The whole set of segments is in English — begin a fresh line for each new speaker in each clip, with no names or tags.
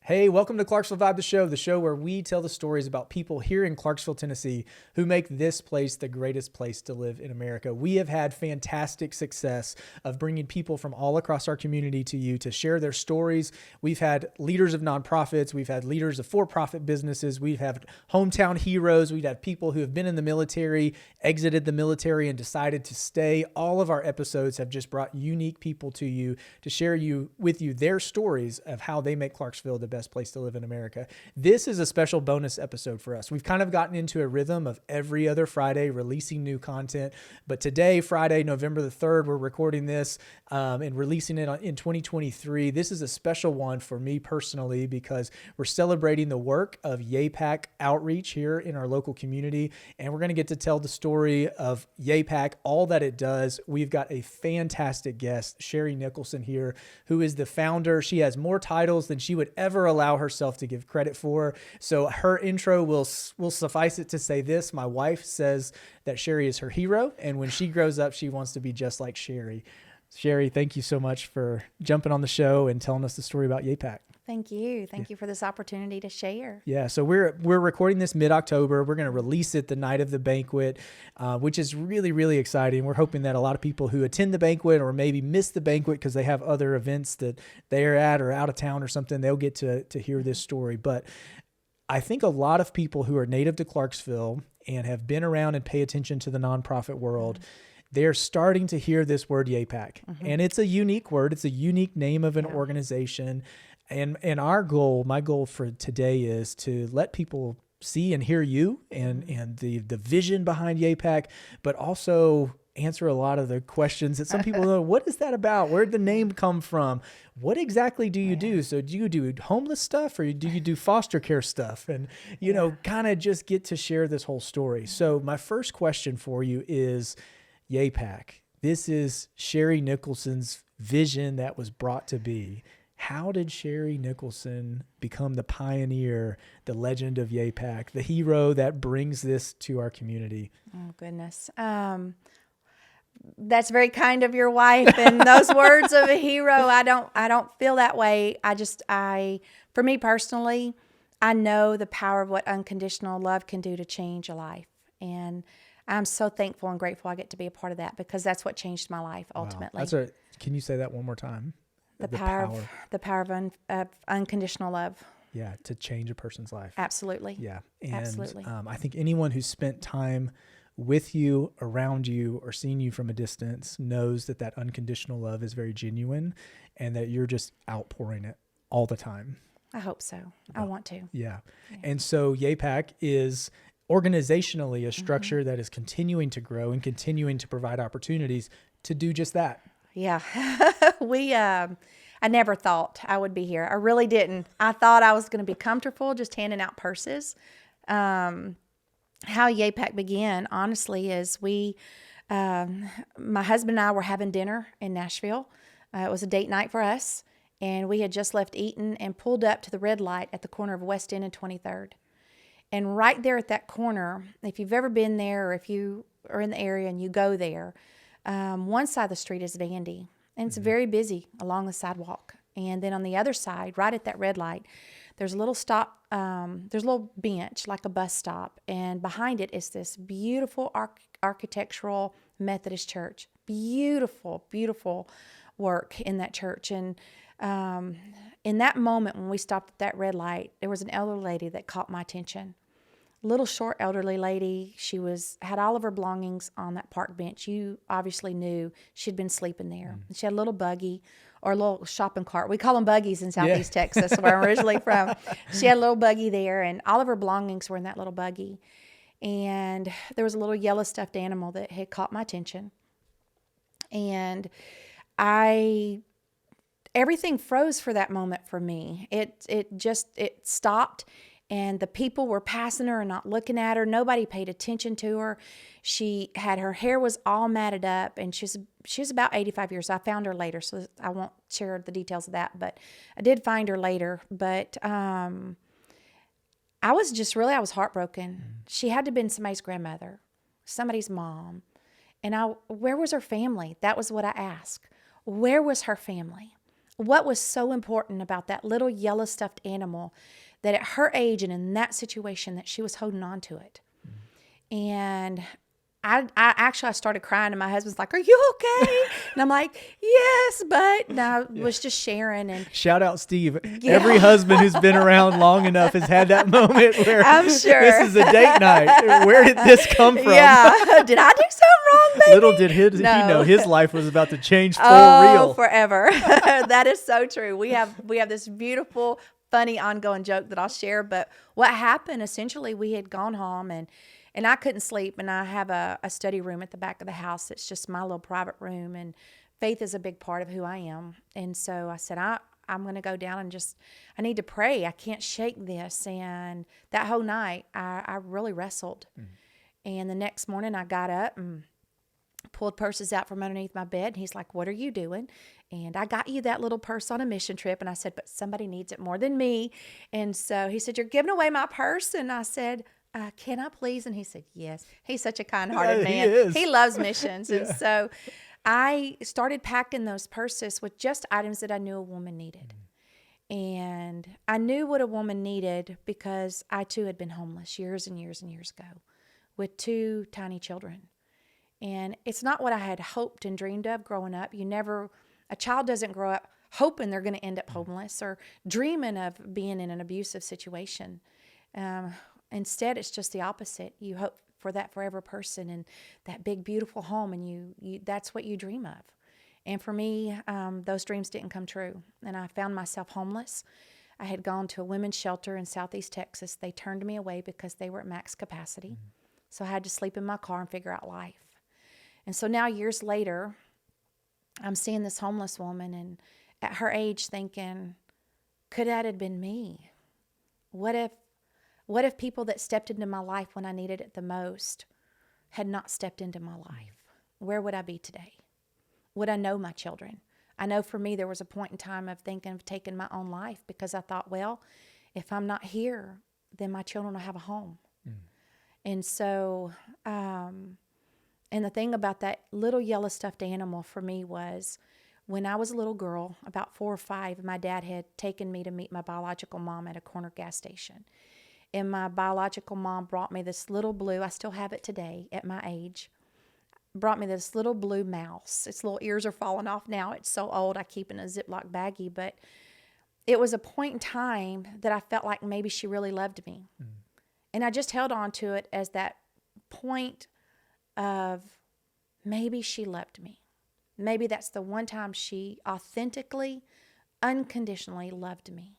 Hey, welcome to Clarksville Vibe the show where we tell the stories about people here in Clarksville, Tennessee, who make this place the greatest place to live in America. We have had fantastic success of bringing people from all across our community to you to share their stories. We've had leaders of nonprofits. We've had leaders of for-profit businesses. We've had hometown heroes. We've had people who have been in the military, exited the military, and decided to stay. All of our episodes have just brought unique people to you to share with you their stories of how they make Clarksville the best place to live in America. This is a special bonus episode for us. We've kind of gotten into a rhythm of every other Friday releasing new content, but today, Friday, November the 3rd, we're recording this and releasing it in 2023. This is a special one for me personally because we're celebrating the work of YAIPAK outreach here in our local community, and we're going to get to tell the story of YAIPAK, all that it does. We've got a fantastic guest, Sherry Nicholson here, who is the founder. She has more titles than she would ever allow herself to give credit for. So her intro will suffice it to say this. My wife says that Sherry is her hero, and when she grows up, she wants to be just like Sherry. Sherry, thank you so much for jumping on the show and telling us the story about YAIPAK.
Thank you. Thank you for this opportunity to share.
Yeah, so we're recording this mid-October. We're going to release it the night of the banquet, which is really, really exciting. We're hoping that a lot of people who attend the banquet or maybe miss the banquet because they have other events that they're at or out of town or something, they'll get to hear this story. But I think a lot of people who are native to Clarksville and have been around and pay attention to the nonprofit world, they're starting to hear this word YAIPAK. And it's a unique word. It's a unique name of an organization. And my goal for today is to let people see and hear you and the vision behind YAIPAK, but also answer a lot of the questions that some people know. What is that about? Where did the name come from? What exactly do you do? So do you do homeless stuff or do you do foster care stuff? And, kind of just get to share this whole story. So my first question for you is YAIPAK. This is Sherry Nicholson's vision that was brought to be. How did Sherry Nicholson become the pioneer, the legend of YAIPAK, the hero that brings this to our community?
Oh, goodness. That's very kind of your wife. And those words of a hero, I don't feel that way. For me personally, I know the power of what unconditional love can do to change a life. And I'm so thankful and grateful I get to be a part of that because that's what changed my life ultimately.
Wow. Can you say that one more time?
The power of unconditional love.
Yeah, to change a person's life.
Absolutely.
Yeah. And
absolutely.
I think anyone who's spent time with you, around you, or seen you from a distance knows that unconditional love is very genuine and that you're just outpouring it all the time.
I hope so. I want to.
Yeah. And so YAIPAK is organizationally a structure that is continuing to grow and continuing to provide opportunities to do just that.
Yeah. I never thought I would be here. I really didn't. I thought I was going to be comfortable just handing out purses. How YAIPAK began, honestly, is my husband and I were having dinner in Nashville. It was a date night for us, and we had just left Eaton and pulled up to the red light at the corner of West End and 23rd. And right there at that corner, if you've ever been there or if you are in the area and you go there, one side of the street is Vandy, and it's very busy along the sidewalk. And then on the other side, right at that red light, there's a little stop, there's a little bench, like a bus stop. And behind it is this beautiful architectural Methodist church. Beautiful, beautiful work in that church. And in that moment when we stopped at that red light, there was an elderly lady that caught my attention. Little short elderly lady. She had all of her belongings on that park bench. You obviously knew she'd been sleeping there. And she had a little buggy or a little shopping cart. We call them buggies in Southeast Texas, where I'm originally from. She had a little buggy there, and all of her belongings were in that little buggy. And there was a little yellow stuffed animal that had caught my attention. And everything froze for that moment for me. It stopped. And the people were passing her and not looking at her. Nobody paid attention to her. Her hair was all matted up, and she was about 85 years. I found her later, so I won't share the details of that. But I did find her later. But I was heartbroken. She had to have been somebody's grandmother, somebody's mom. And where was her family? That was what I asked. Where was her family? what was so important about that little yellow stuffed animal that at her age and in that situation that she was holding on to it. And I started crying, and my husband's like, "Are you okay?" And I'm like, "Yes," but and I was just sharing. And
shout out Steve. Yeah. Every husband who's been around long enough has had that moment where
I'm sure
this is a date night. Where did this come from?
Yeah, did I do something wrong, baby?
Little did he know his life was about to change for real.
Forever. That is so true. We have this beautiful, funny, ongoing joke that I'll share. But what happened, essentially, we had gone home, and I couldn't sleep, and I have a study room at the back of the house. It's just my little private room, and faith is a big part of who I am. And so I said, I'm going to go down and I need to pray. I can't shake this. And that whole night, I really wrestled. And the next morning, I got up and pulled purses out from underneath my bed. And he's like, "What are you doing?" And I got you that little purse on a mission trip. And I said, "But somebody needs it more than me." And so he said, "You're giving away my purse." And I said, "Can I please?" And he said, "Yes." He's such a kind-hearted man. He loves missions. And so I started packing those purses with just items that I knew a woman needed. And I knew what a woman needed because I too had been homeless years and years and years ago with 2 tiny children. And it's not what I had hoped and dreamed of growing up. A child doesn't grow up hoping they're going to end up homeless or dreaming of being in an abusive situation. Instead, it's just the opposite. You hope for that forever person and that big, beautiful home, and you that's what you dream of. And for me, those dreams didn't come true, and I found myself homeless. I had gone to a women's shelter in Southeast Texas. They turned me away because they were at max capacity. So I had to sleep in my car and figure out life. And so now, years later, I'm seeing this homeless woman, and at her age thinking, could that have been me? What if people that stepped into my life when I needed it the most had not stepped into my life? Where would I be today? Would I know my children? I know for me there was a point in time of thinking of taking my own life because I thought, well, if I'm not here, then my children will have a home. And so, and the thing about that little yellow stuffed animal for me was when I was a little girl, about 4 or 5, my dad had taken me to meet my biological mom at a corner gas station. And my biological mom brought me this little blue, I still have it today at my age, brought me this little blue mouse. Its little ears are falling off now. It's so old, I keep it in a Ziploc baggie. But it was a point in time that I felt like maybe she really loved me. And I just held on to it as that point of maybe she loved me. Maybe that's the one time she authentically, unconditionally loved me.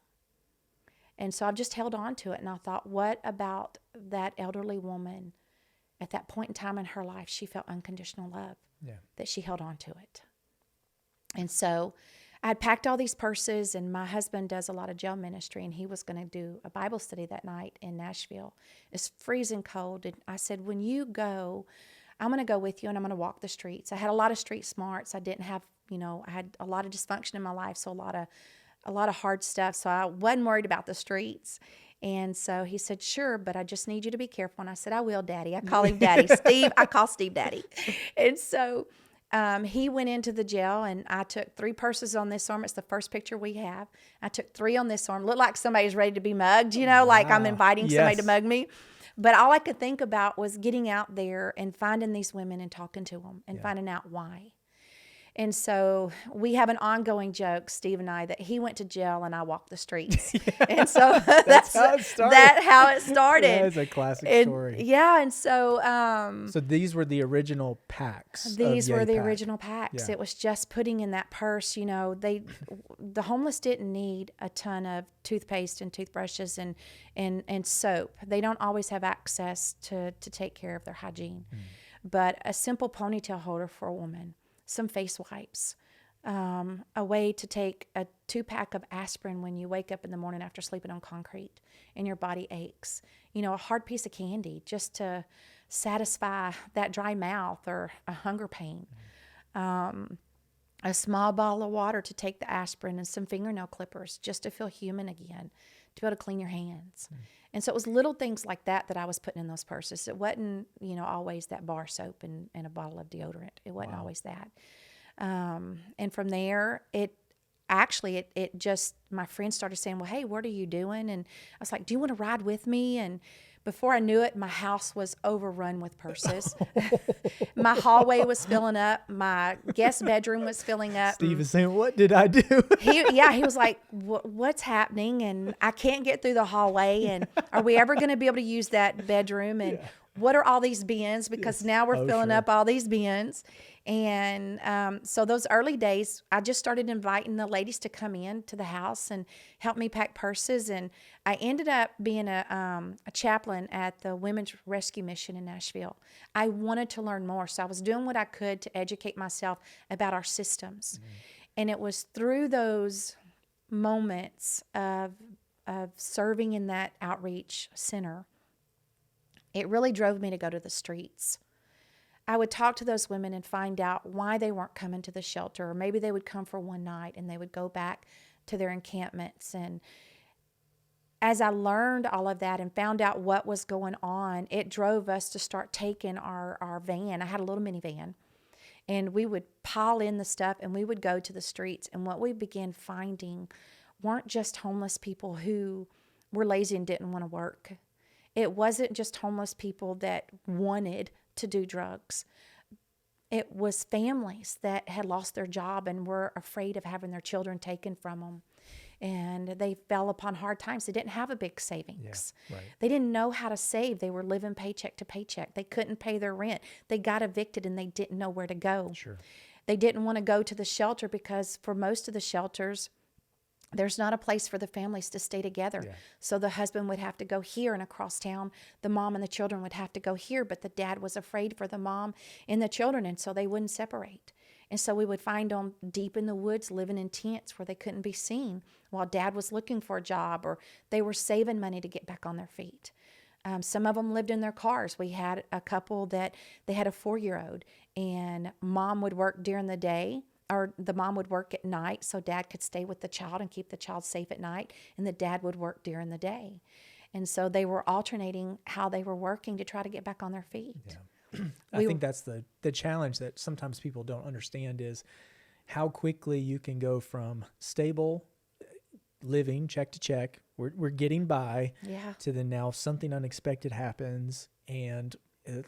And so I've just held on to it, and I thought, what about that elderly woman at that point in time in her life? She felt unconditional love, that she held on to it. And so I had packed all these purses, and my husband does a lot of jail ministry, and he was going to do a Bible study that night in Nashville. It's freezing cold, and I said, when you go, I'm going to go with you, and I'm going to walk the streets. I had a lot of street smarts. I didn't have, I had a lot of dysfunction in my life, so a lot of hard stuff, so I wasn't worried about the streets. And so he said, "Sure, but I just need you to be careful." And I said, "I will, Daddy." I call him Daddy. Steve, I call Steve Daddy. And so he went into the jail, and I took 3 purses on this arm. It's the first picture we have. I took 3 on this arm. Looked like somebody's ready to be mugged, like I'm inviting somebody to mug me. But all I could think about was getting out there and finding these women and talking to them and finding out why. And so we have an ongoing joke, Steve and I, that he went to jail and I walked the streets. And so that's how it started.
That is a classic story.
Yeah, and so...
so these were the original packs.
These were the original packs. It was just putting in that purse, the homeless didn't need a ton of toothpaste and toothbrushes and soap. They don't always have access to take care of their hygiene. But a simple ponytail holder for a woman, some face wipes, a way to take a 2-pack of aspirin when you wake up in the morning after sleeping on concrete and your body aches, a hard piece of candy just to satisfy that dry mouth or a hunger pain, a small bottle of water to take the aspirin, and some fingernail clippers just to feel human again, to be able to clean your hands. And so it was little things like that I was putting in those purses. It wasn't, always that bar soap and a bottle of deodorant. It wasn't always that. And from there, I actually, it just, my friends started saying, well, hey, what are you doing? And I was like, do you want to ride with me? And before I knew it, my house was overrun with purses. My hallway was filling up. My guest bedroom was filling up.
Steve is saying, what did I do?
He was like, what's happening? And I can't get through the hallway. And are we ever going to be able to use that bedroom? And what are all these bins? Because now we're filling up all these bins. And so those early days, I just started inviting the ladies to come in to the house and help me pack purses. And I ended up being a chaplain at the Women's Rescue Mission in Nashville. I wanted to learn more, so I was doing what I could to educate myself about our systems. And it was through those moments of serving in that outreach center, it really drove me to go to the streets. I would talk to those women and find out why they weren't coming to the shelter, or maybe they would come for one night and they would go back to their encampments. And as I learned all of that and found out what was going on, it drove us to start taking our van. I had a little minivan, and we would pile in the stuff and we would go to the streets. And what we began finding weren't just homeless people who were lazy and didn't want to work. It wasn't just homeless people that wanted to do drugs. It was families that had lost their job and were afraid of having their children taken from them. And they fell upon hard times. They didn't have a big savings.
Yeah, right.
They didn't know how to save. They were living paycheck to paycheck. They couldn't pay their rent. They got evicted and they didn't know where to go.
Sure.
They didn't want to go to the shelter because for most of the shelters, there's not a place for the families to stay together. Yeah. So the husband would have to go here, and across town, the mom and the children would have to go here, but the dad was afraid for the mom and the children, and so they wouldn't separate. And so we would find them deep in the woods living in tents where they couldn't be seen while dad was looking for a job, or they were saving money to get back on their feet. Some of them lived in their cars. We had a couple that they had a 4-year-old, and mom would work during the day, or the mom would work at night so dad could stay with the child and keep the child safe at night, and the dad would work during the day. And so they were alternating how they were working to try to get back on their feet.
Yeah. I think that's the challenge that sometimes people don't understand is how quickly you can go from stable living, check to check, we're getting by, to then now something unexpected happens, and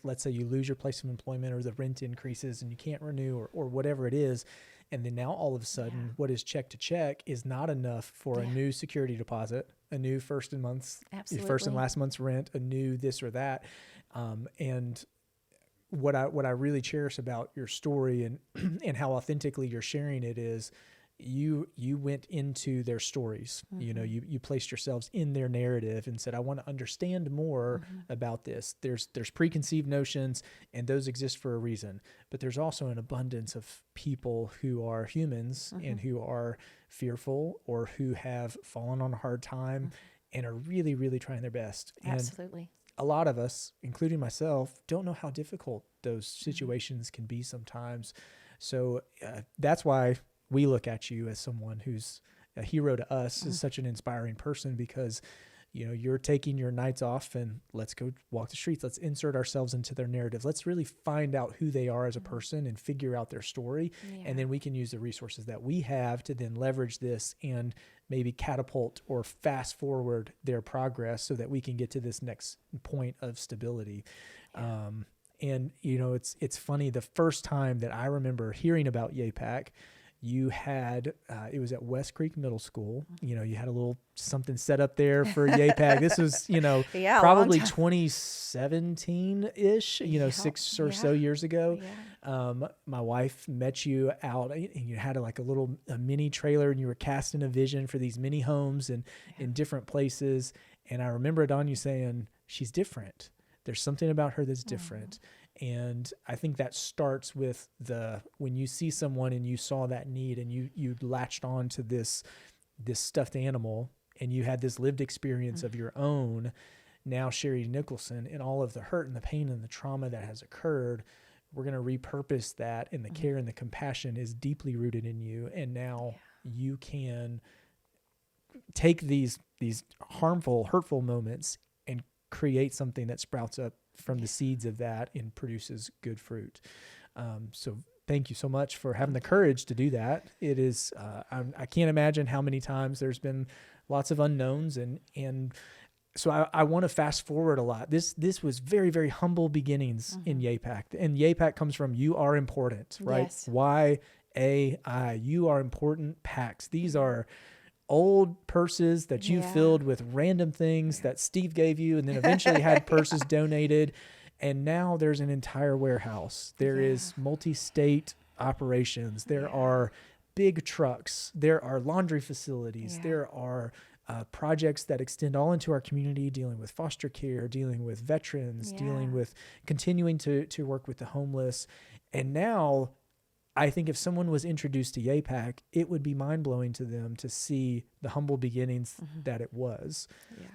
let's say you lose your place of employment or the rent increases and you can't renew or whatever it is. And then now all of a sudden what is check to check is not enough for a new security deposit, a new first and last month's rent, a new this or that. And what I really cherish about your story and how authentically you're sharing it is you went into their stories. Mm-hmm. You know, you placed yourselves in their narrative and said, I want to understand more about this. There's preconceived notions, and those exist for a reason, but there's also an abundance of people who are humans and who are fearful or who have fallen on a hard time and are really, really trying their best.
Absolutely.
And a lot of us, including myself, don't know how difficult those situations can be sometimes. So that's why we look at you as someone who's a hero to us, is such an inspiring person, because, you know, you're taking your nights off and let's go walk the streets. Let's insert ourselves into their narrative. Let's really find out who they are as a person and figure out their story. Yeah. And then we can use the resources that we have to then leverage this and maybe catapult or fast forward their progress so that we can get to this next point of stability. Yeah. And, you know, it's funny. The first time that I remember hearing about YAIPAK, you had, it was at West Creek Middle School. You know, you had a little something set up there for YAIPAK. This was, you know, probably 2017-ish, you know, 6 or so years ago. Yeah. My wife met you out, and you had a mini trailer, and you were casting a vision for these mini homes and in different places. And I remember it on you saying, she's different. There's something about her that's different. And I think that starts with when you see someone and you saw that need and you latched on to this stuffed animal, and you had this lived experience of your own, now Sherry Nicholson, and all of the hurt and the pain and the trauma that has occurred. We're going to repurpose that, and the care and the compassion is deeply rooted in you. And now you can take these harmful, hurtful moments and create something that sprouts up from the seeds of that and produces good fruit. So thank you so much for having the courage to do that. It is, I can't imagine how many times there's been lots of unknowns, and so I want to fast forward a lot. This was very, very humble beginnings in YAIPAK, and YAIPAK comes from you are important, right?
Yes.
YAI, you are important packs. These are old purses that you filled with random things that Steve gave you, and then eventually had purses donated. And now there's an entire warehouse. There is multi-state operations. There are big trucks. There are laundry facilities. There are projects that extend all into our community, dealing with foster care, dealing with veterans, dealing with continuing to work with the homeless. And now I think if someone was introduced to YAIPAK, it would be mind-blowing to them to see the humble beginnings that it was. Yeah.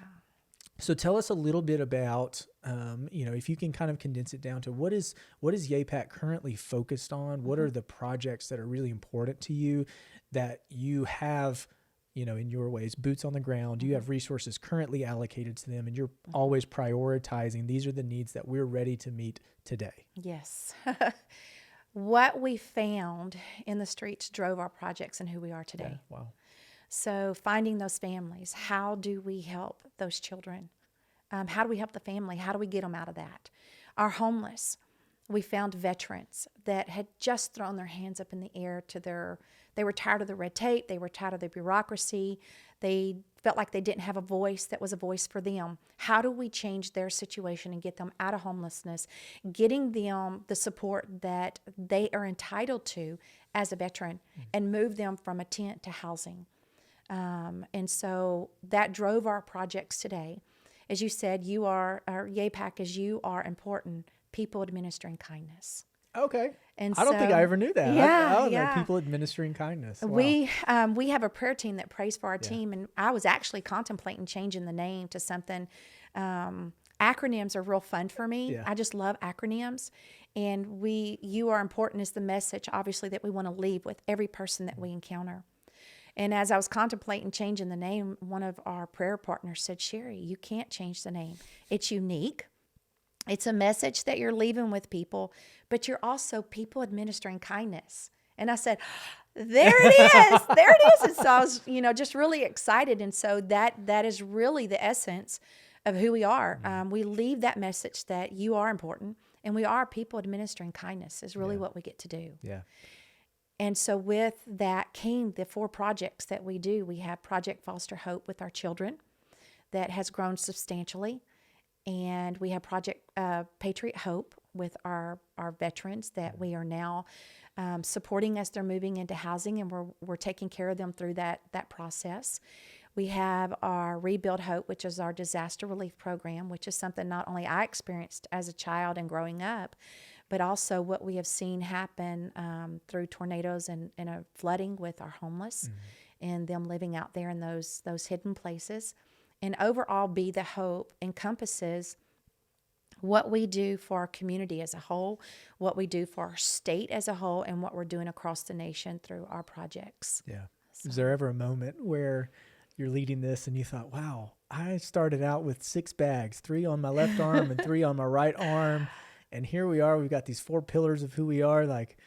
So tell us a little bit about, if you can kind of condense it down to what is YAIPAK currently focused on? What are the projects that are really important to you that you have, in your ways, boots on the ground? You have resources currently allocated to them, and you're always prioritizing. These are the needs that we're ready to meet today.
Yes. What we found in the streets drove our projects and who we are today.
Yeah. Wow.
So finding those families, how do we help those children? How do we help the family? How do we get them out of that? Our homeless, we found veterans that had just thrown their hands up in the air they were tired of the red tape. They were tired of the bureaucracy. They felt like they didn't have a voice that was a voice for them. How do we change their situation and get them out of homelessness, getting them the support that they are entitled to as a veteran, and move them from a tent to housing? And so that drove our projects today. As you said, YAIPAK is you are important, people administering kindness.
Okay.
And
I don't think I ever knew that.
Yeah,
I don't know people administering kindness. Wow.
We have a prayer team that prays for our team, and I was actually contemplating changing the name to something. Acronyms are real fun for me.
Yeah.
I just love acronyms. And you are important is the message, obviously, that we want to leave with every person that we encounter. And as I was contemplating changing the name, one of our prayer partners said, Sherry, you can't change the name. It's unique. It's a message that you're leaving with people, but you're also people administering kindness. And I said, there it is. There it is. And so I was, just really excited. And so that is really the essence of who we are. We leave that message that you are important, and we are people administering kindness is really what we get to do. Yeah. And so with that came the 4 projects that we do. We have Project Foster Hope with our children that has grown substantially. And we have Project Patriot Hope with our veterans that we are now supporting as they're moving into housing, and we're taking care of them through that process. We have our Rebuild Hope, which is our disaster relief program, which is something not only I experienced as a child and growing up, but also what we have seen happen through tornadoes and a flooding with our homeless and them living out there in those hidden places. And overall, Be the Hope encompasses what we do for our community as a whole, what we do for our state as a whole, and what we're doing across the nation through our projects. Yeah.
So. Is there ever a moment where you're leading this and you thought, wow, I started out with 6 bags, 3 on my left arm and 3 on my right arm, and here we are, we've got these 4 pillars of who we are. Like,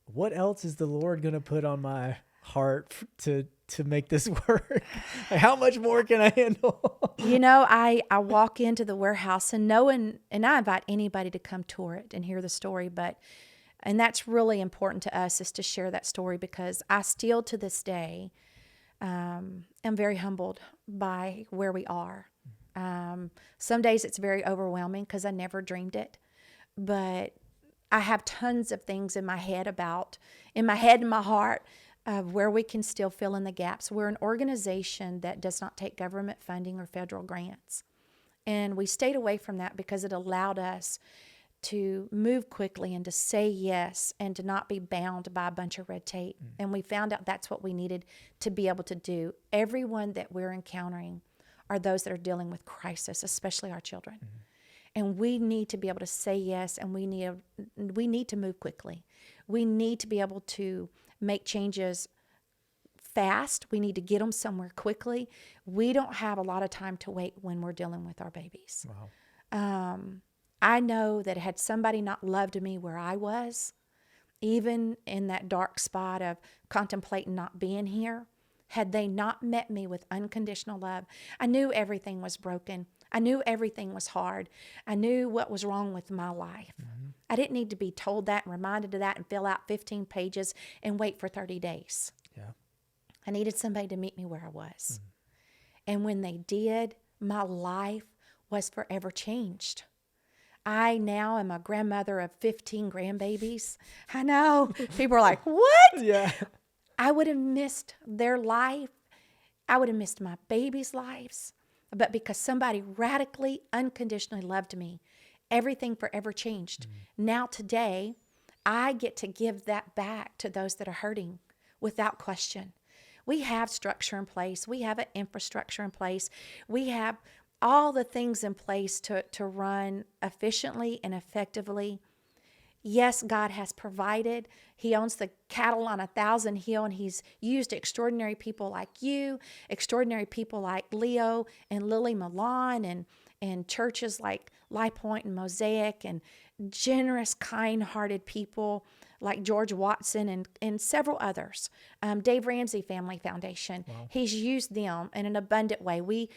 what else is the Lord going to put on my heart to make this work? How much more can I handle?
I walk into the warehouse and I invite anybody to come tour it and hear the story, and that's really important to us, is to share that story, because I still to this day am very humbled by where we are. Some days it's very overwhelming because I never dreamed it, but I have tons of things in my head and my heart of where we can still fill in the gaps. We're an organization that does not take government funding or federal grants. And we stayed away from that because it allowed us to move quickly and to say yes and to not be bound by a bunch of red tape. And we found out that's what we needed to be able to do. Everyone that we're encountering are those that are dealing with crisis, especially our children. And we need to be able to say yes, and we need to move quickly. We need to be able to make changes fast. We need to get them somewhere quickly. We don't have a lot of time to wait when we're dealing with our babies. Wow. I know that had somebody not loved me where I was, even in that dark spot of contemplating not being here, had they not met me with unconditional love, I knew everything was broken. I knew everything was hard. I knew what was wrong with my life. I didn't need to be told that and reminded of that and fill out 15 pages and wait for 30 days.
Yeah.
I needed somebody to meet me where I was. And when they did, my life was forever changed. I now am a grandmother of 15 grandbabies. I know. People are like, what?
Yeah.
I would have missed their life. I would have missed my babies' lives. But because somebody radically, unconditionally loved me, everything forever changed. Now today, I get to give that back to those that are hurting without question. We have structure in place. We have an infrastructure in place. We have all the things in place to run efficiently and effectively. Yes, God has provided. He owns the cattle on 1,000 hill, and He's used extraordinary people like you, extraordinary people like Leo and Lily Milan, and churches like YAIPAK and Mosaic, and generous, kind-hearted people like George Watson and several others. Dave Ramsey Family Foundation.
Wow.
He's used them in an abundant way.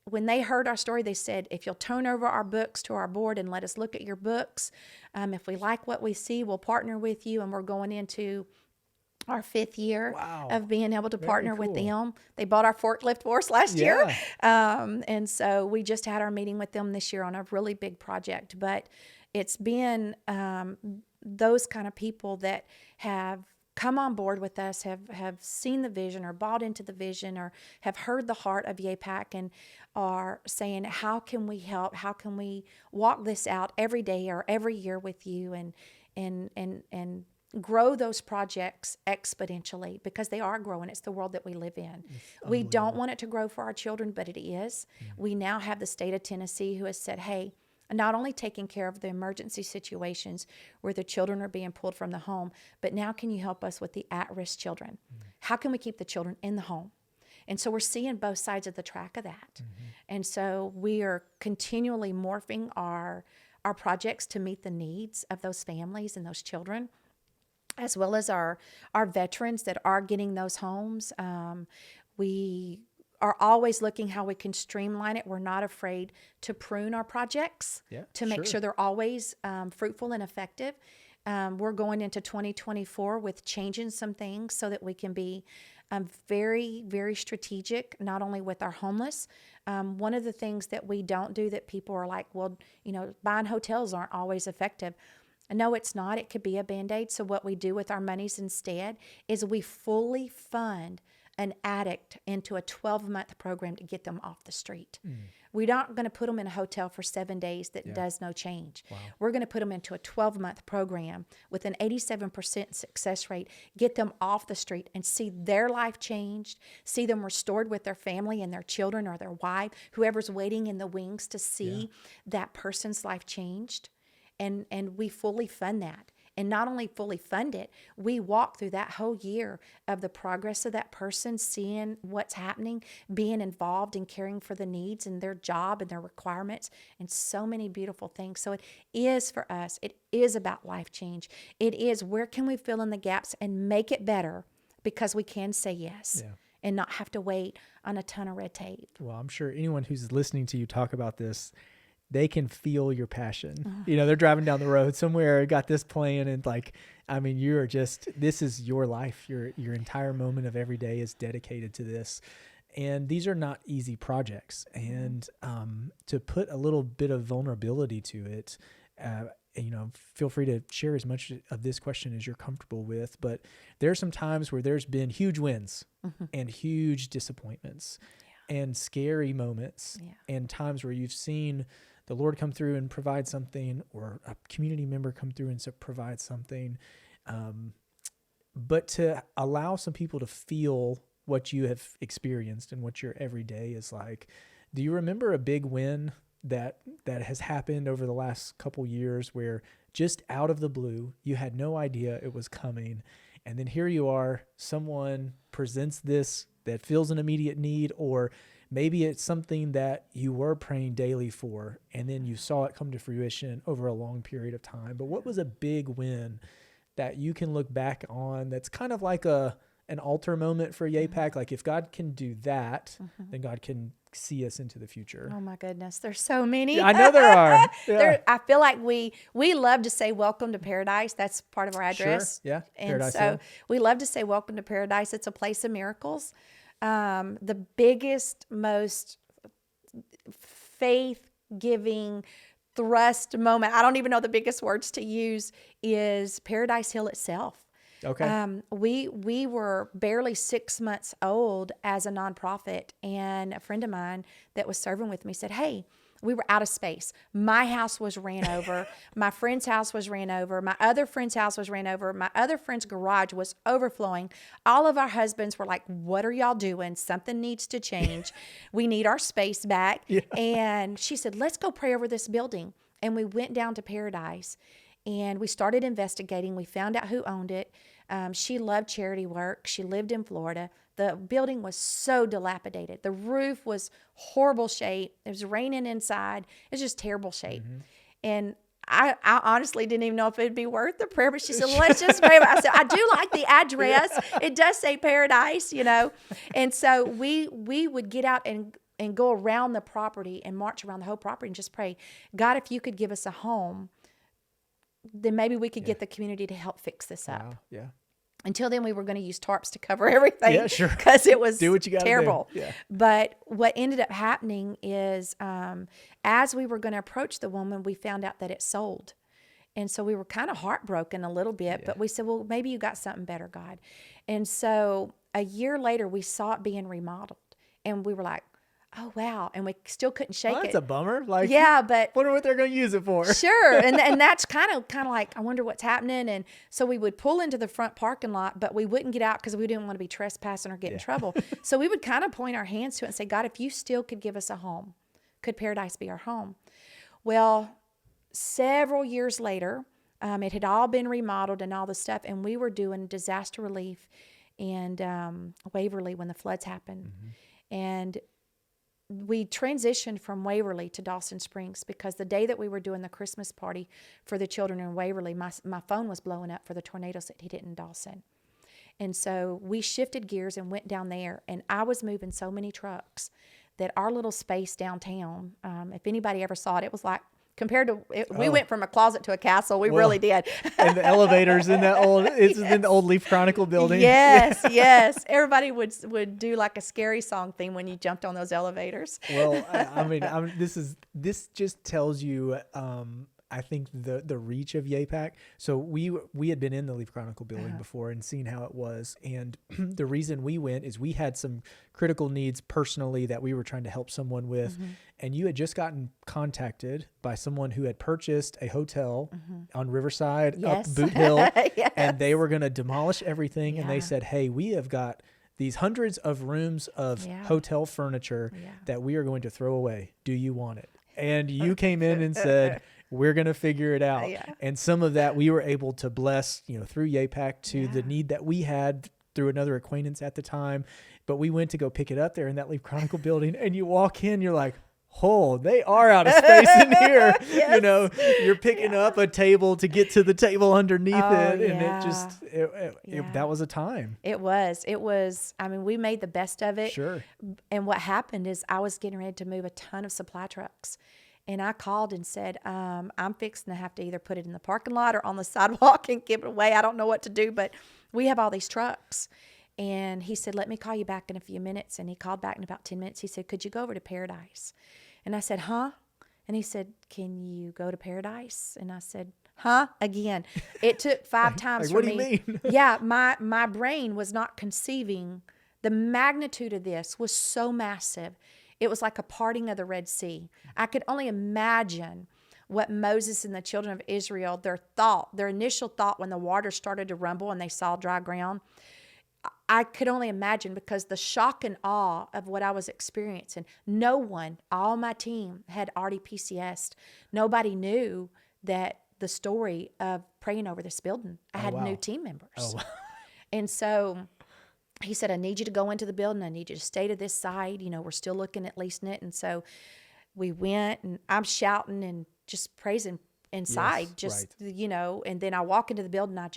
When they heard our story, they said, if you'll turn over our books to our board and let us look at your books, if we like what we see, we'll partner with you. And we're going into our 5th year of being able to partner with them. They bought our forklift for us last year. And so we just had our meeting with them this year on a really big project. But it's been those kind of people that have come on board with us, have seen the vision or bought into the vision or have heard the heart of YAIPAK and are saying, how can we help? How can we walk this out every day or every year with you and grow those projects exponentially, because they are growing. It's the world that we live in. We don't want it to grow for our children, but it is. We now have the state of Tennessee who has said, hey, not only taking care of the emergency situations where the children are being pulled from the home, but now can you help us with the at-risk children? How can we keep the children in the home? And so we're seeing both sides of the track of that. And so we are continually morphing our projects to meet the needs of those families and those children, as well as our veterans that are getting those homes. We are always looking how we can streamline it. We're not afraid to prune our projects to make sure they're always fruitful and effective. We're going into 2024 with changing some things so that we can be very, very strategic, not only with our homeless. One of the things that we don't do that people are like, well, buying hotels aren't always effective. No, it's not. It could be a Band-Aid. So what we do with our monies instead is we fully fund an addict into a 12-month program to get them off the street. We're not going to put them in a hotel for 7 days that does no change. We're going to put them into a 12-month program with an 87% success rate, get them off the street and see their life changed, see them restored with their family and their children or their wife, whoever's waiting in the wings to see that person's life changed. And we fully fund that. And not only fully fund it, we walk through that whole year of the progress of that person, seeing what's happening, being involved in caring for the needs and their job and their requirements, and so many beautiful things. So it is for us. It is about life change. It is where can we fill in the gaps and make it better, because we can say yes and not have to wait on a ton of red tape.
Well, I'm sure anyone who's listening to you talk about this, they can feel your passion. They're driving down the road somewhere, got this playing, and you're just, this is your life. Your entire moment of every day is dedicated to this. And these are not easy projects. And to put a little bit of vulnerability to it, feel free to share as much of this question as you're comfortable with. But there are some times where there's been huge wins and huge disappointments and scary moments and times where you've seen the Lord come through and provide something, or a community member come through and provide something. But to allow some people to feel what you have experienced and what your everyday is like. Do you remember a big win that has happened over the last couple years where just out of the blue, you had no idea it was coming, and then here you are, someone presents this that feels an immediate need, or maybe it's something that you were praying daily for, and then you saw it come to fruition over a long period of time. But what was a big win that you can look back on that's kind of like an altar moment for YAIPAK? Like if God can do that, then God can see us into the future.
Oh my goodness, there's so many.
Yeah, I know there are. Yeah.
I feel like we love to say welcome to paradise. That's part of our address.
Sure. Yeah.
And
Paradise
so
Hill.
we love to say welcome to paradise. It's a place of miracles. The biggest, most faith-giving thrust moment, I don't even know the biggest words to use, is Paradise Hill itself.
Okay.
We were barely 6 months old as a nonprofit, and a friend of mine that was serving with me said, "Hey, we were out of space. My house was ran over. My friend's house was ran over. My other friend's house was ran over. My other friend's garage was overflowing. All of our husbands were like, what are y'all doing? Something needs to change. We need our space back." Yeah. And she said, "Let's go pray over this building." And we went down to Paradise, and we started investigating. We found out who owned it. She loved charity work. She lived in Florida. The building was so dilapidated. The roof was horrible shape. It was raining inside. It was just terrible shape. And I honestly didn't even know if it'd be worth the prayer, but she said, "Let's just pray." I said, "I do like the address. It does say Paradise, you know." And so we would get out and go around the property and march around the whole property and just pray, "God, if you could give us a home, then maybe we could get the community to help fix this up."
Wow. Yeah.
Until then, we were going to use tarps to cover everything.
Yeah, sure.
Because it was
Do what you gotta
terrible.
do. Yeah.
But what ended up happening is as we were going to approach the woman, we found out that it sold. And so we were kind of heartbroken a little bit, but we said, well, maybe you got something better, God. And so a year later, we saw it being remodeled. And we were like, oh, wow. And we still couldn't shake it.
That's a bummer. Like,
yeah, but
wonder what they're going to use it for.
Sure. And that's kind of like, I wonder what's happening. And so we would pull into the front parking lot, but we wouldn't get out because we didn't want to be trespassing or get in trouble. So we would kind of point our hands to it and say, "God, if you still could give us a home, could Paradise be our home?" Well, several years later, it had all been remodeled and all the stuff, and we were doing disaster relief in Waverly when the floods happened. And we transitioned from Waverly to Dawson Springs because the day that we were doing the Christmas party for the children in Waverly, my phone was blowing up for the tornadoes that hit in Dawson. And so we shifted gears and went down there, and I was moving so many trucks that our little space downtown, if anybody ever saw it, it was like, compared to it, we went from a closet to a castle. We really did.
And the elevators in that old, it's in the old Leaf Chronicle building.
Yes, yes. Everybody would do like a scary song theme when you jumped on those elevators.
Well, I mean, this just tells you, I think the reach of YAIPAK. So we had been in the Leaf Chronicle building before and seen how it was. And the reason we went is we had some critical needs personally that we were trying to help someone with. And you had just gotten contacted by someone who had purchased a hotel on Riverside, up Boot Hill, and they were going to demolish everything. And they said, "Hey, we have got these hundreds of rooms of hotel furniture that we are going to throw away. Do you want it?" And you came in and said, "We're going to figure it out." And some of that we were able to bless, through YAIPAK to the need that we had through another acquaintance at the time. But we went to go pick it up there in that Leaf Chronicle building, and you walk in, you're like, "Oh, they are out of space in here." You're picking up a table to get to the table underneath it. And it just, that was a time.
It was, I mean, we made the best of it.
Sure.
And what happened is I was getting ready to move a ton of supply trucks. And I called and said, I'm fixing to have to either put it in the parking lot or on the sidewalk and give it away. I don't know what to do, but we have all these trucks. And he said, "Let me call you back in a few minutes." And he called back in about 10 minutes. He said, "Could you go over to Paradise?" And I said, "Huh?" And he said, "Can you go to Paradise?" And I said, "Huh?" Again. It took 5 times for me.
What do you mean?
Yeah, my brain was not conceiving. The magnitude of this was so massive. It was like a parting of the Red Sea. I could only imagine what Moses and the children of Israel, their initial thought when the water started to rumble and they saw dry ground. I could only imagine because the shock and awe of what I was experiencing. No one, all my team had already PCS'd. Nobody knew that the story of praying over this building. I had new team members.
Oh, wow.
And so he said, "I need you to go into the building. I need you to stay to this side. We're still looking at leasing it." And so we went, and I'm shouting and just praising inside,
Yes,
just,
right.
you know, and then I walk into the building, I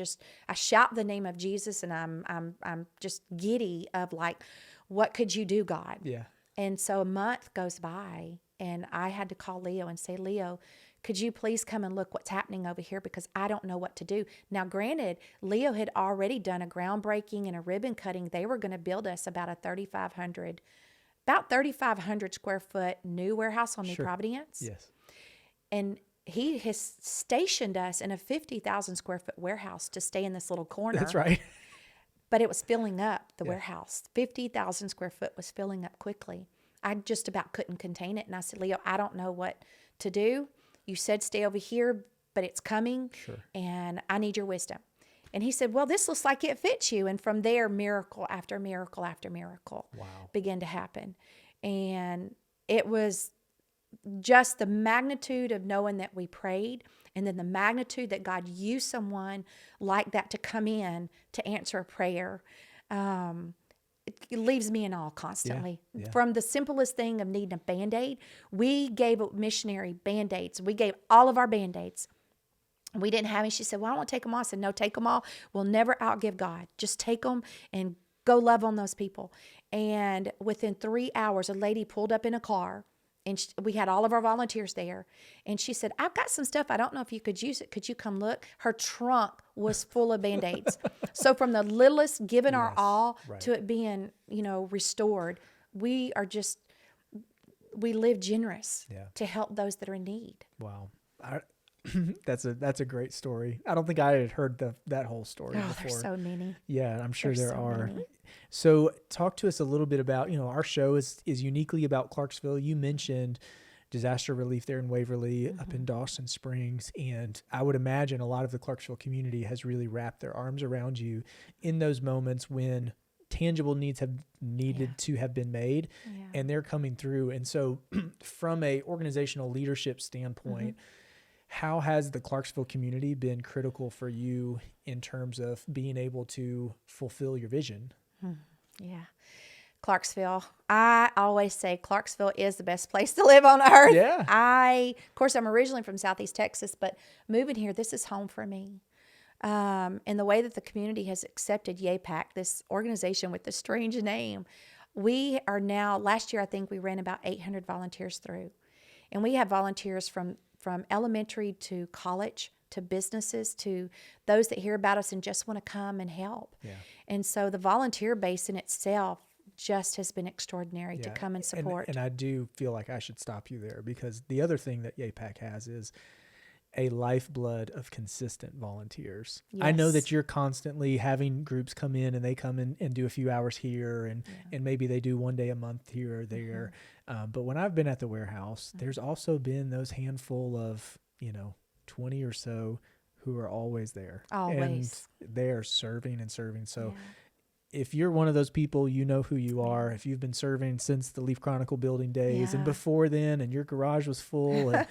shout the name of Jesus, and I'm just giddy of like, what could you do, God?
Yeah.
And so a month goes by, and I had to call Leo and say, Leo, could you please come and look what's happening over here, because I don't know what to do. Now, granted, Leo had already done a groundbreaking and a ribbon cutting. They were going to build us about 3,500 square foot new warehouse on New
Sure.
Providence.
Yes.
And he has stationed us in a 50,000 square foot warehouse to stay in this little corner.
That's right.
But it was filling up, the
Yeah.
warehouse. 50,000 square foot was filling up quickly. I just about couldn't contain it. And I said, Leo, I don't know what to do. You said stay over here, but it's coming.
Sure.
And I need your wisdom. And he said, well, this looks like it fits you. And from there, miracle after miracle after miracle began to happen. And it was just the magnitude of knowing that we prayed, and then the magnitude that God used someone like that to come in to answer a prayer. It leaves me in awe constantly.
Yeah.
From the simplest thing of needing a Band-Aid, we gave a missionary Band-Aids. We gave all of our Band-Aids. We didn't have any. She said, well, I don't want to take them all. I said, no, take them all. We'll never outgive God. Just take them and go love on those people. And within 3 hours, a lady pulled up in a car, and we had all of our volunteers there. And she said, I've got some stuff. I don't know if you could use it. Could you come look? Her trunk was full of Band-Aids. So from the littlest, giving our all to it being, you know, restored, we live generous to help those that are in need.
Wow. That's a great story. I don't think I had heard that whole story before.
There's so many.
Yeah, I'm sure there are.
Many.
So talk to us a little bit about, you know, our show is uniquely about Clarksville. You mentioned disaster relief there in Waverly, up in Dawson Springs. And I would imagine a lot of the Clarksville community has really wrapped their arms around you in those moments when tangible needs have needed to have been made, and they're coming through. And so from a organizational leadership standpoint, how has the Clarksville community been critical for you in terms of being able to fulfill your vision?
Yeah. Clarksville. I always say Clarksville is the best place to live on earth.
Yeah.
Of course, I'm originally from Southeast Texas, but moving here, this is home for me. And the way that the community has accepted YAIPAK, this organization with this strange name, we are now, last year, I think we ran about 800 volunteers through. And we have volunteers from elementary to college to businesses to those that hear about us and just want to come and help. Yeah. And so the volunteer base in itself just has been extraordinary to come and support.
And I do feel like I should stop you there, because the other thing that YAIPAK has is a lifeblood of consistent volunteers. Yes. I know that you're constantly having groups come in, and they come in and do a few hours here, and maybe they do one day a month here or there. But when I've been at the warehouse, there's also been those handful of, 20 or so who are always there.
Always.
And they are serving and serving. So if you're one of those people, you know who you are. If you've been serving since the Leaf Chronicle building days and before then, and your garage was full, and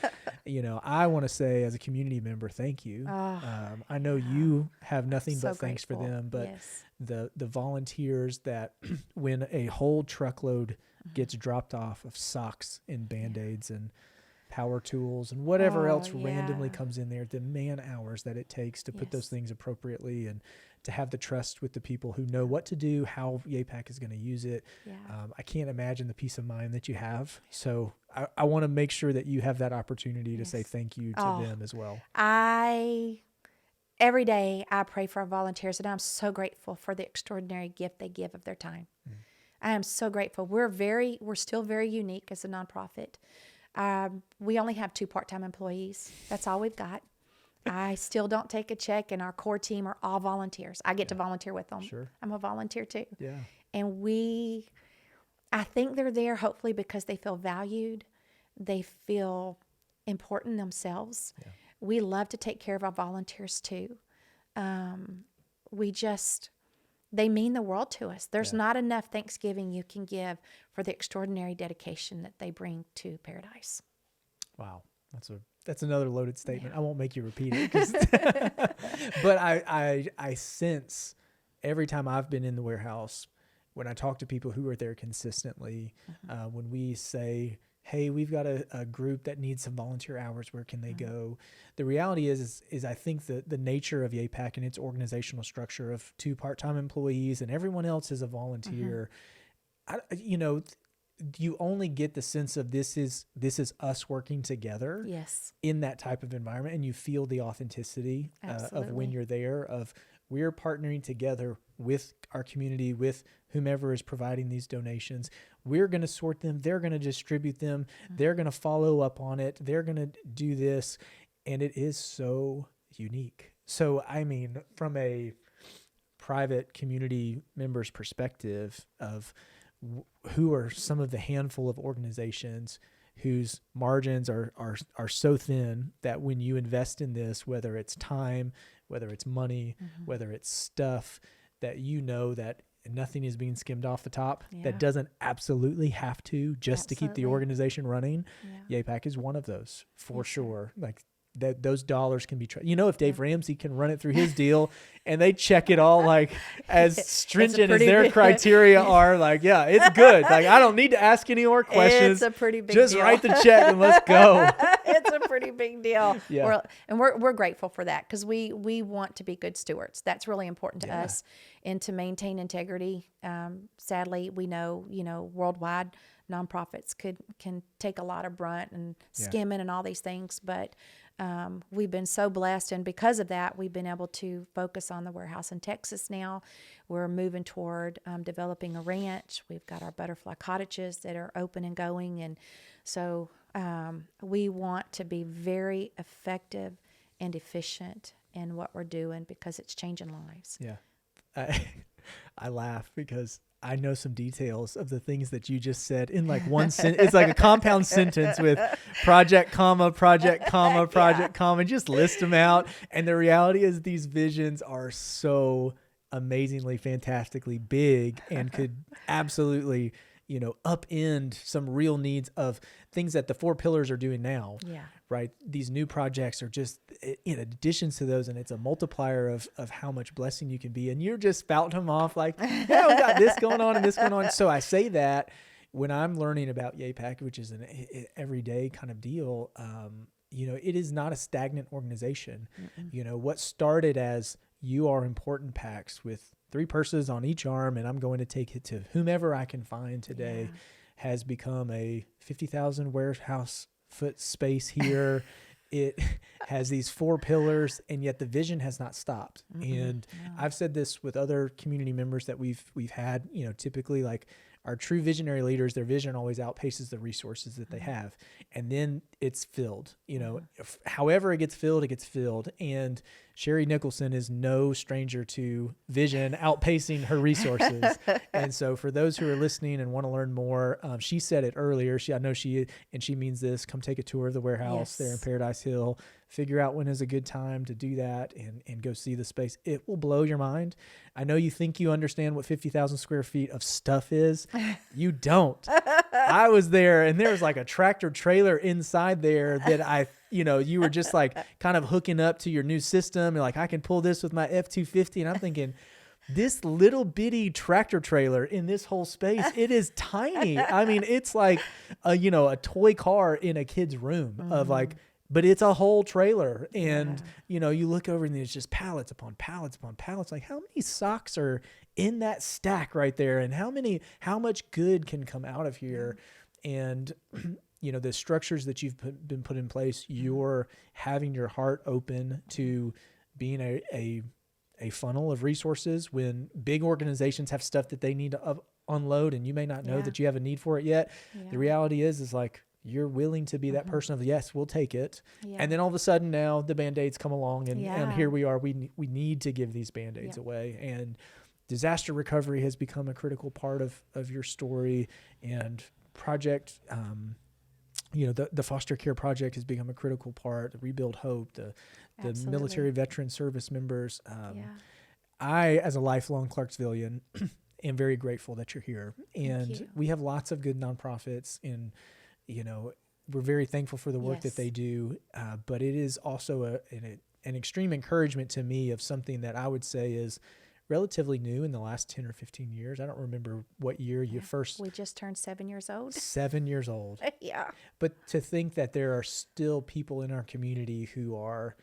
I want to say as a community member, thank you. I know you have nothing but thanks for them, but the volunteers that when a whole truckload gets dropped off of socks and Band-Aids and power tools and whatever else randomly comes in there, the man hours that it takes to put those things appropriately and to have the trust with the people who know what to do, how YAIPAK is going to use it. I can't imagine the peace of mind that you have. So I want to make sure that you have that opportunity to say thank you to them as well.
Every day I pray for our volunteers, and I'm so grateful for the extraordinary gift they give of their time. I am so grateful. We're still very unique as a nonprofit. We only have 2 part-time employees. That's all we've got. I still don't take a check, and our core team are all volunteers. I get to volunteer with them.
Sure.
I'm a volunteer too.
Yeah.
And I think they're there hopefully because they feel valued. They feel important themselves. Yeah. We love to take care of our volunteers too. They mean the world to us. There's not enough Thanksgiving you can give for the extraordinary dedication that they bring to Paradise.
Wow. That's another loaded statement. I won't make you repeat it. But I sense every time I've been in the warehouse, when I talk to people who are there consistently, when we say hey, we've got a group that needs some volunteer hours. Where can they go? The reality is I think the nature of YAIPAK and its organizational structure of 2 part-time employees and everyone else is a volunteer. You only get the sense of this is us working together
Yes.
in that type of environment, and you feel the authenticity of when you're there, of we're partnering together with our community, with whomever is providing these donations. We're going to sort them. They're going to distribute them. They're going to follow up on it. They're going to do this. And it is so unique. So, I mean, from a private community member's perspective of who are some of the handful of organizations whose margins are so thin that when you invest in this, whether it's time, whether it's money, whether it's stuff, that that nothing is being skimmed off the top, that doesn't absolutely have to just to keep the organization running. YAIPAK is one of those for sure. Like those dollars can be, if Dave Ramsey can run it through his deal and they check it all like as stringent as their criteria are, like, yeah, it's good. Like, I don't need to ask any more questions.
It's a pretty big
Just
deal.
write the check and let's go.
It's a pretty big deal.
Yeah.
We're grateful for that because we want to be good stewards. That's really important to us, and to maintain integrity. Sadly, we know, worldwide nonprofits can take a lot of brunt and skimming and all these things, but we've been so blessed, and because of that, we've been able to focus on the warehouse in Texas now. We're moving toward developing a ranch. We've got our butterfly cottages that are open and going, and so we want to be very effective and efficient in what we're doing because it's changing lives.
Yeah. I laugh because I know some details of the things that you just said in like one sentence. It's like a compound sentence with project, comma, and just list them out. And the reality is these visions are so amazingly, fantastically big and could absolutely, upend some real needs of things that the 4 pillars are doing now.
Yeah.
Right. These new projects are just in addition to those, and it's a multiplier of how much blessing you can be. And you're just spouting them off like, yeah, we got this going on and this going on. So I say that when I'm learning about YAIPAK, which is an everyday kind of deal, it is not a stagnant organization. What started as you are important packs with 3 purses on each arm, and I'm going to take it to whomever I can find today, has become a 50,000 warehouse foot space here. It has these 4 pillars, and yet the vision has not stopped. And I've said this with other community members that we've had, typically like our true visionary leaders, their vision always outpaces the resources that they have. And then it's filled, however it gets filled. And Sherry Nicholson is no stranger to vision outpacing her resources. And so for those who are listening and want to learn more, she said it earlier. She means this, come take a tour of the warehouse there in Paradise Hill, figure out when is a good time to do that and go see the space. It will blow your mind. I know you think you understand what 50,000 square feet of stuff is. You don't. I was there, and there was like a tractor trailer inside there that you were just like kind of hooking up to your new system. And like, I can pull this with my F-250. And I'm thinking, this little bitty tractor trailer in this whole space, it is tiny. I mean, it's like a toy car in a kid's room of like, but it's a whole trailer. And, you look over and there's just pallets upon pallets upon pallets. Like, how many socks are in that stack right there? And how much good can come out of here? And, the structures that you've been put in place, you're having your heart open to being a funnel of resources when big organizations have stuff that they need to unload, and you may not know that you have a need for it yet. The reality is like, you're willing to be that person of, yes, we'll take it. And then all of a sudden now the Band-Aids come along and here we are. We need to give these Band-Aids away. And disaster recovery has become a critical part of your story, and project, the foster care project has become a critical part, the Rebuild Hope, the military veteran service members. I, as a lifelong Clarksvillian, am very grateful that you're here. And we have lots of good nonprofits, and we're very thankful for the work that they do. But it is also an extreme encouragement to me of something that I would say is relatively new in the last 10 or 15 years. I don't remember what year you first.
We just turned 7 years old.
7 years old.
Yeah.
But to think that there are still people in our community who are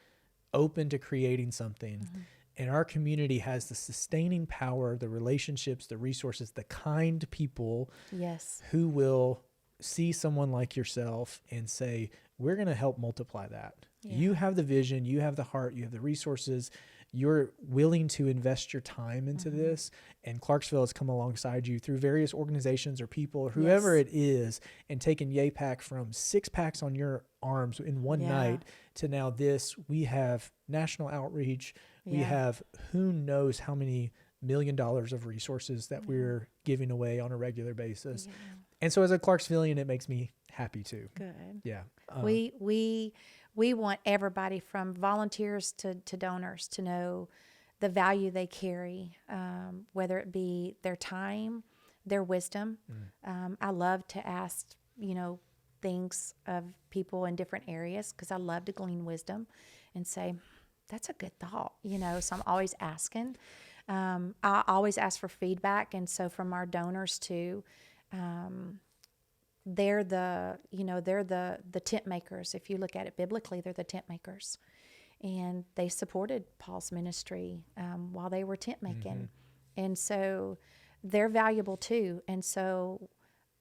open to creating something, and our community has the sustaining power, the relationships, the resources, the kind people
Yes.
who will see someone like yourself and say, we're going to help multiply that.
Yeah.
You have the vision, you have the heart, you have the resources, you're willing to invest your time into this, and Clarksville has come alongside you through various organizations or people or whoever it is, and taken YAIPAK from 6 packs on your arms in one night to now this. We have national outreach. We have who knows how many $1 million of resources that we're giving away on a regular basis. And so as a Clarksvillian, it makes me happy too.
Good.
Yeah.
We want everybody from volunteers to donors to know the value they carry, whether it be their time, their wisdom. I love to ask, things of people in different areas because I love to glean wisdom and say, that's a good thought, so I'm always asking. I always ask for feedback. And so from our donors too, they're the tent makers. If you look at it biblically, they're the tent makers, and they supported Paul's ministry while they were tent making, and so they're valuable too. And so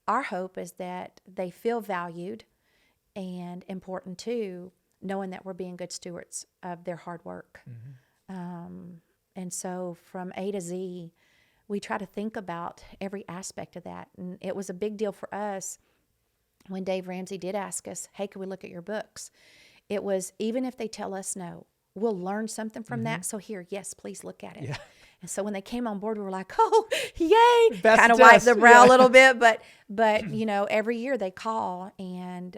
our hope is that they feel valued and important too, knowing that we're being good stewards of their hard work. And so from A to Z, we try to think about every aspect of that. And it was a big deal for us when Dave Ramsey did ask us, hey, can we look at your books? It was, even if they tell us no, we'll learn something from that. So here, yes, please look at it.
Yeah.
And so when they came on board, we were like, oh, yay,
Best
kind of wiped the brow a
yeah.
little bit. But every year they call, and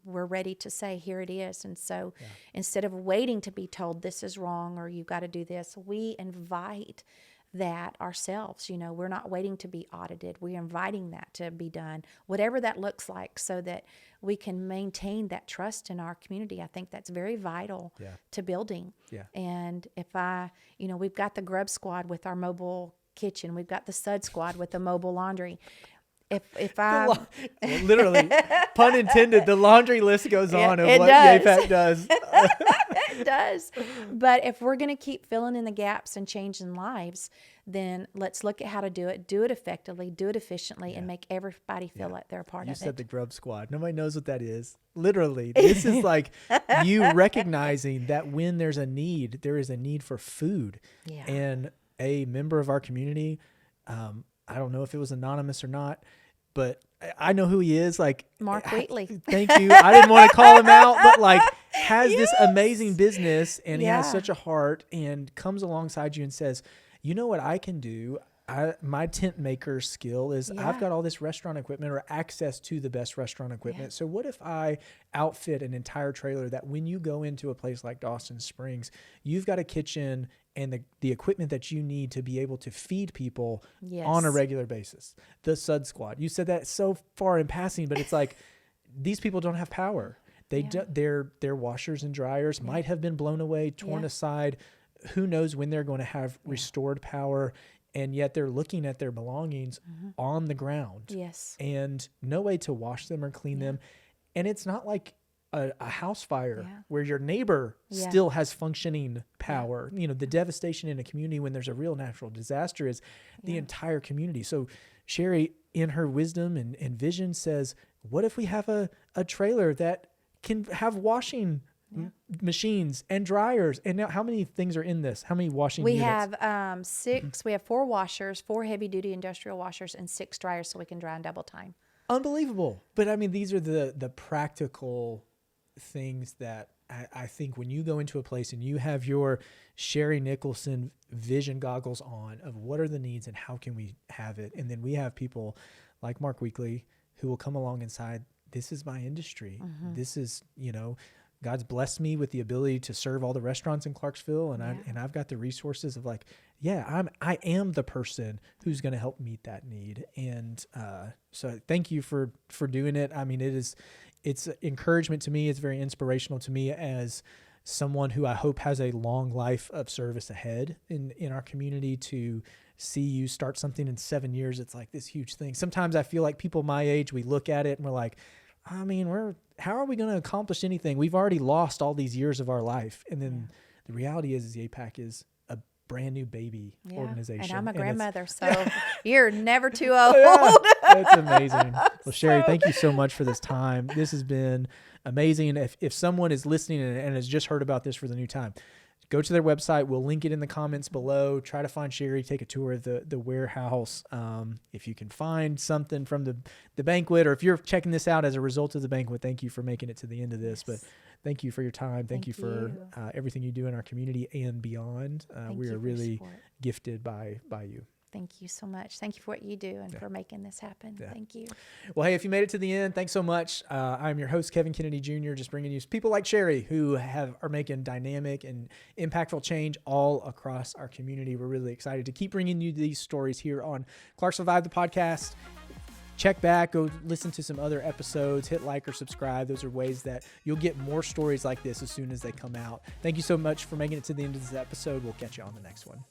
we're ready to say, here it is. And so instead of waiting to be told this is wrong or you got to do this, we invite that ourselves. We're not waiting to be audited. We're inviting that to be done, whatever that looks like, so that we can maintain that trust in our community. I think that's very vital to building. Yeah. And if we've got the grub squad with our mobile kitchen, we've got the sud squad with the mobile laundry. If I
literally, pun intended, the laundry list goes on of what YAIPAK does.
It does. But if we're going to keep filling in the gaps and changing lives, then let's look at how to do it effectively, do it efficiently, and make everybody feel like they're a part of it.
You said the grub squad. Nobody knows what that is. Literally, this is like you recognizing that when there's a need, there is a need for food. Yeah. And a member of our community, I don't know if it was anonymous or not, but I know who he is. Like
Mark Wheatley.
Thank you. I didn't want to call him out, but like has this amazing business, and he has such a heart, and comes alongside you and says, you know what I can do? My tent maker skill is I've got all this restaurant equipment or access to the best restaurant equipment. So what if I outfit an entire trailer that when you go into a place like Dawson Springs, you've got a kitchen and the equipment that you need to be able to feed people on a regular basis. The Sud Squad. You said that so far in passing, but it's like these people don't have power. Their washers and dryers might have been blown away, torn aside. Who knows when they're going to have restored power, and yet they're looking at their belongings on the ground. Yes. And no way to wash them or clean them. And it's not like a house fire where your neighbor still has functioning power. The devastation in a community when there's a real natural disaster is the entire community. So Sherry, in her wisdom and vision, says, what if we have a trailer that can have washing machines and dryers? And now how many things are in this? How many washing units?
We have 6. We have 4 washers, 4 heavy duty industrial washers, and 6 dryers, so we can dry in double time.
Unbelievable. But I mean, these are the practical things that I think when you go into a place and you have your Sherry Nicholson vision goggles on of what are the needs and how can we have it. And then we have people like Mark Wheatley who will come along inside. This is my industry. This is, God's blessed me with the ability to serve all the restaurants in Clarksville, and I've got the resources of like, I am the person who's going to help meet that need. And so thank you for doing it. I mean, it's encouragement to me. It's very inspirational to me as someone who I hope has a long life of service ahead in our community. To see you start something in 7 years, it's like this huge thing. Sometimes I feel like people my age, we look at it and we're like, I mean, how are we going to accomplish anything? We've already lost all these years of our life. And then the reality is YAIPAK is a brand new baby organization.
And I'm a grandmother, so you're never too old.
That's amazing. Well, Sherry, thank you so much for this time. This has been amazing. If someone is listening and has just heard about this for the new time, go to their website. We'll link it in the comments below. Try to find Sherry. Take a tour of the warehouse. If you can find something from the banquet, or if you're checking this out as a result of the banquet, thank you for making it to the end of this. Yes. But thank you for your time. Thank you for everything you do in our community and beyond. We are really gifted by you.
Thank you so much. Thank you for what you do and for making this happen. Yeah. Thank you.
Well, hey, if you made it to the end, thanks so much. I'm your host, Kevin Kennedy Jr., just bringing you people like Sherry who are making dynamic and impactful change all across our community. We're really excited to keep bringing you these stories here on Clarksville Vibe the Podcast. Check back, go listen to some other episodes, hit like or subscribe. Those are ways that you'll get more stories like this as soon as they come out. Thank you so much for making it to the end of this episode. We'll catch you on the next one.